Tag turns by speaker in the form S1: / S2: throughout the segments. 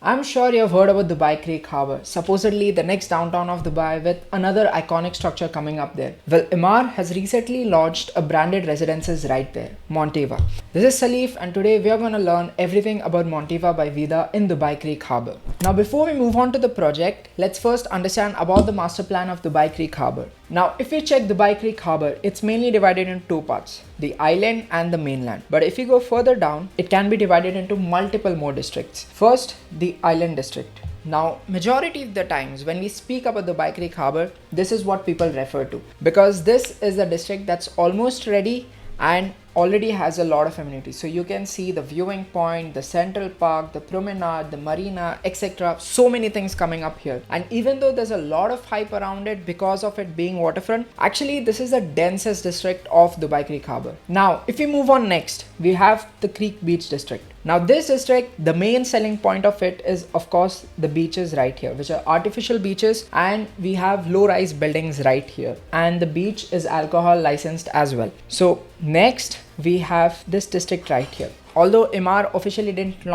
S1: I'm sure you've heard about Dubai Creek Harbour, supposedly the next downtown of Dubai with another iconic structure coming up there. Well, Emaar has recently launched a branded residences right there, Montiva. This is Salif and today we are going to learn everything about Montiva by Vida in Dubai Creek Harbour. Now before we move on to the project, let's first understand about the master plan of Dubai Creek Harbour. Now if we check Dubai Creek Harbour, it's mainly divided into two parts, the island and the mainland. But if you go further down, it can be divided into multiple more districts. First, the island district. Now, majority of the times when we speak about Dubai Creek Harbour, this is what people refer to because this is the district that's almost ready and already has a lot of amenities. So you can see the viewing point, the central park, the promenade, the marina, etc. So many things coming up here. And even though there's a lot of hype around it because of it being waterfront, actually this is the densest district of Dubai Creek Harbour. Now, if we move on next, we have the Creek Beach district. Now this district, the main selling point of it is of course the beaches right here, which are artificial beaches, and we have low-rise buildings right here. And the beach is alcohol licensed as well. So next, we have this district right here. Although Emaar officially didn't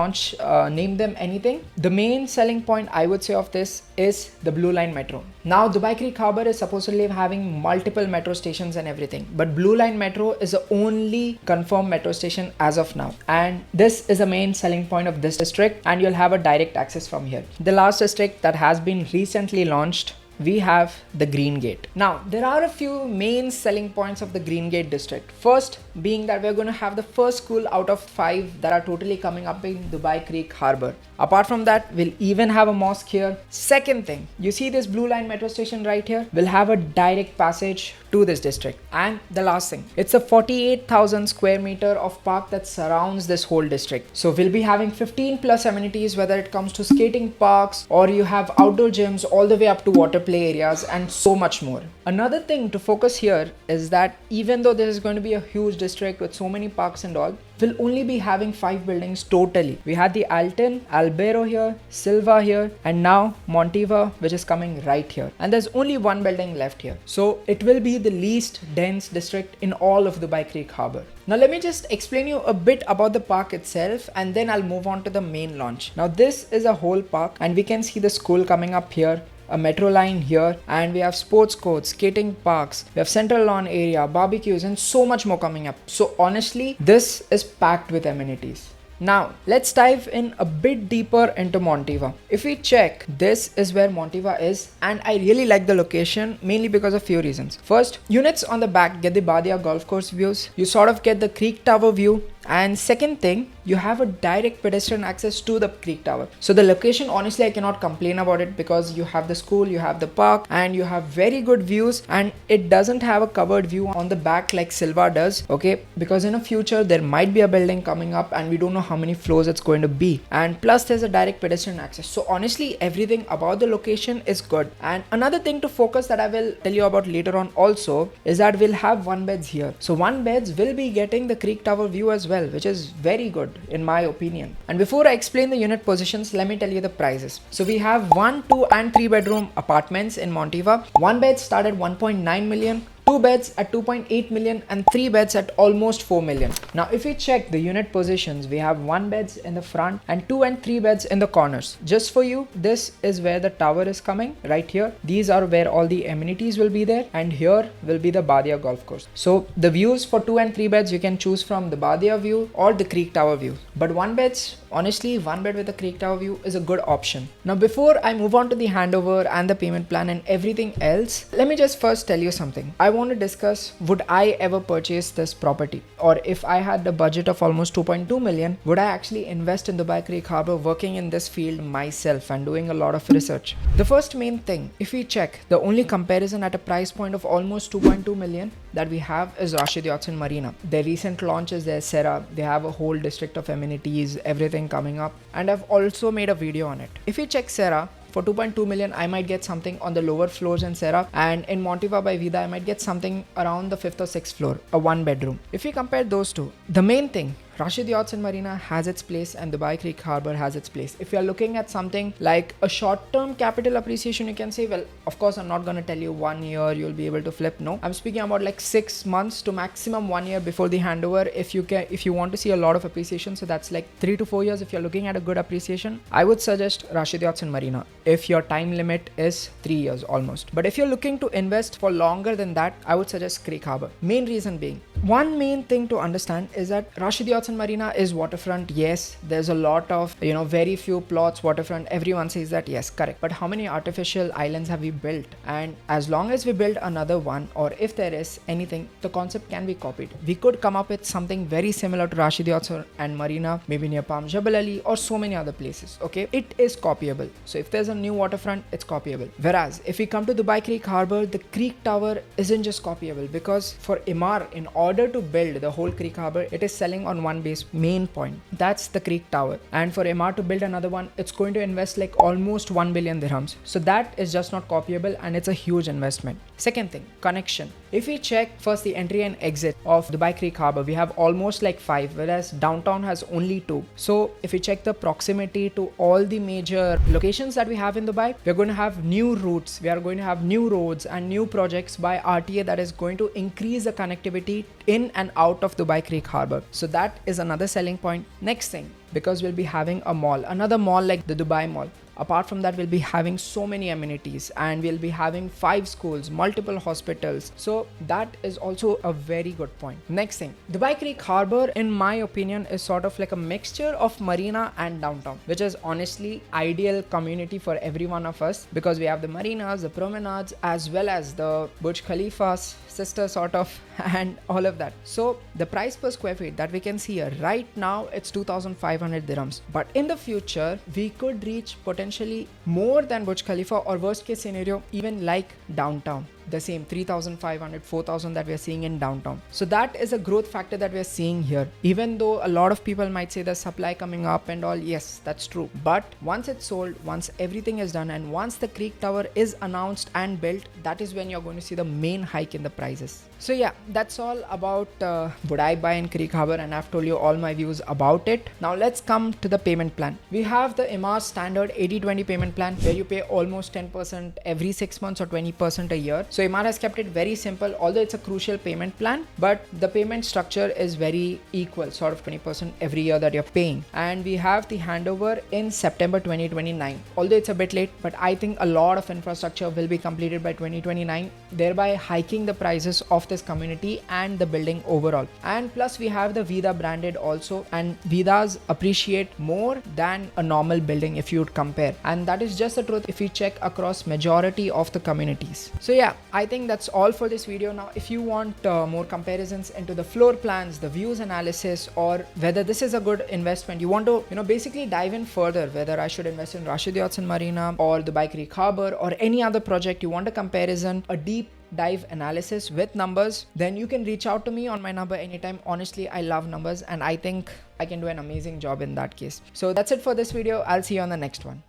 S1: name them anything, the main selling point I would say of this is the Blue Line Metro. Now Dubai Creek Harbour is supposedly having multiple metro stations and everything, but Blue Line Metro is the only confirmed metro station as of now. And this is the main selling point of this district, and you'll have a direct access from here. The last district that has been recently launched, we have the Green Gate. Now, there are a few main selling points of the Green Gate district. First, being that we're going to have the first school out of 5 that are totally coming up in Dubai Creek Harbour. Apart from that, we'll even have a mosque here. Second thing, you see this Blue Line metro station right here? We'll have a direct passage to this district. And the last thing, it's a 48,000 square meter of park that surrounds this whole district. So we'll be having 15 plus amenities, whether it comes to skating parks or you have outdoor gyms all the way up to water play areas and so much more. Another thing to focus here is that even though this is going to be a huge district with so many parks and all, we'll only be having 5 buildings totally. We had the Alton, Albero here, Silva here, and now Montiva, which is coming right here. And there's only one building left here. So it will be the least dense district in all of Dubai Creek Harbour. Now let me just explain you a bit about the park itself and then I'll move on to the main launch. Now this is a whole park and we can see the school coming up here, a metro line here, and we have sports courts, skating parks, we have central lawn area, barbecues, and so much more coming up. So honestly, this is packed with amenities. Now, let's dive in a bit deeper into Montiva. If we check, this is where Montiva is, and I really like the location mainly because of few reasons. First, units on the back get the Badia golf course views. You sort of get the Creek Tower view. And second thing, you have a direct pedestrian access to the Creek Tower. So the location, honestly, I cannot complain about it because you have the school, you have the park, and you have very good views, and it doesn't have a covered view on the back like Silva does, okay? Because in the future, there might be a building coming up and we don't know how many floors it's going to be. And plus there's a direct pedestrian access. So honestly, everything about the location is good. And another thing to focus that I will tell you about later on also is that we'll have 1 beds here. So 1 beds will be getting the Creek Tower view as well, which is very good in my opinion. And before I explain the unit positions, let me tell you the prices. So we have 1, 2 and 3 bedroom apartments in Montiva. 1 bed start at 1.9 million. 2 beds at 2.8 million and 3 beds at almost 4 million. Now if we check the unit positions, we have 1 beds in the front and 2 and 3 beds in the corners. Just for you, this is where the tower is coming right here. These are where all the amenities will be there, and here will be the Badia golf course. So the views for 2 and 3 beds, you can choose from the Badia view or the Creek Tower view. But 1 beds, honestly, 1 bed with a Creek Tower view is a good option. Now before I move on to the handover and the payment plan and everything else, let me just first tell you something. I want to discuss, would I ever purchase this property? Or if I had a budget of almost 2.2 million, would I actually invest in Dubai Creek Harbour working in this field myself and doing a lot of research? The first main thing, if we check, the only comparison at a price point of almost 2.2 million that we have is Rashid Yachts and Marina. Their recent launch is their Serra. They have a whole district of amenities, everything coming up, and I've also made a video on it. If you check Serra, for 2.2 million, I might get something on the lower floors in Serra, and in Montiva by Vida, I might get something around the 5th or 6th floor, a 1 bedroom. If we compare those two, the main thing, Rashid Yachts and Marina has its place and Dubai Creek Harbour has its place. If you're looking at something like a short-term capital appreciation, you can say, well, of course, I'm not going to tell you 1 year you'll be able to flip. No, I'm speaking about like 6 months to maximum 1 year before the handover. If you want to see a lot of appreciation, so that's like 3 to 4 years. If you're looking at a good appreciation, I would suggest Rashid Yachts and Marina if your time limit is 3 years almost. But if you're looking to invest for longer than that, I would suggest Creek Harbour. Main reason being, one main thing to understand is that Rashid Yachts and Marina is waterfront. Yes, there's a lot of, very few plots waterfront. Everyone says that, yes, correct. But how many artificial islands have we built? And as long as we build another one, or if there is anything, the concept can be copied. We could come up with something very similar to Rashid Yachts and Marina, maybe near Palm Jebel Ali or so many other places. Okay, it is copyable. So if there's a new waterfront, it's copyable. Whereas if we come to Dubai Creek Harbour, the Creek Tower isn't just copyable, because for Emaar, in order to build the whole Creek Harbour, it is selling on one base main point. That's the Creek Tower. And for Emaar to build another one, it's going to invest like almost 1 billion dirhams. So that is just not copyable, and it's a huge investment. Second thing, connection. If we check first the entry and exit of Dubai Creek Harbour, we have almost like 5, whereas downtown has only 2. So if we check the proximity to all the major locations that we have in Dubai, we're going to have new routes, we are going to have new roads and new projects by RTA that is going to increase the connectivity in and out of Dubai Creek Harbour. So that is another selling point. Next thing, because we'll be having a mall, another mall like the Dubai Mall. Apart from that, we'll be having so many amenities, and we'll be having 5 schools, multiple hospitals. So that is also a very good point. Next thing, Dubai Creek Harbour, in my opinion, is sort of like a mixture of marina and downtown, which is honestly ideal community for every one of us, because we have the marinas, the promenades, as well as the Burj Khalifa's sister sort of, and all of that. So the price per square feet that we can see here right now, it's 2,500 dirhams. But in the future, we could reach potentially more than Burj Khalifa, or worst case scenario, even like downtown. The same 3,500, 4,000 that we are seeing in downtown. So that is a growth factor that we are seeing here. Even though a lot of people might say the supply coming up and all, yes, that's true. But once it's sold, once everything is done, and once the Creek Tower is announced and built, that is when you're going to see the main hike in the prices. So yeah, that's all about would I buy in Creek Harbour, and I've told you all my views about it. Now let's come to the payment plan. We have the Emaar standard 80-20 payment plan, where you pay almost 10% every 6 months or 20% a year. So Emaar has kept it very simple, although it's a crucial payment plan, but the payment structure is very equal, sort of 20% every year that you're paying. And we have the handover in September 2029. Although it's a bit late, but I think a lot of infrastructure will be completed by 2029, thereby hiking the prices of this community and the building overall. And plus we have the Vida branded also, and Vidas appreciate more than a normal building if you would compare. And that is just the truth if you check across majority of the communities. So yeah, I think that's all for this video. Now if you want more comparisons into the floor plans, the views analysis, or whether this is a good investment, you want to basically dive in further, whether I should invest in Rashid Yachts and Marina or Dubai Creek Harbour or any other project, you want a comparison, a deep dive analysis with numbers, then you can reach out to me on my number anytime. Honestly, I love numbers, and I think I can do an amazing job in that case. So that's it for this video. I'll see you on the next one.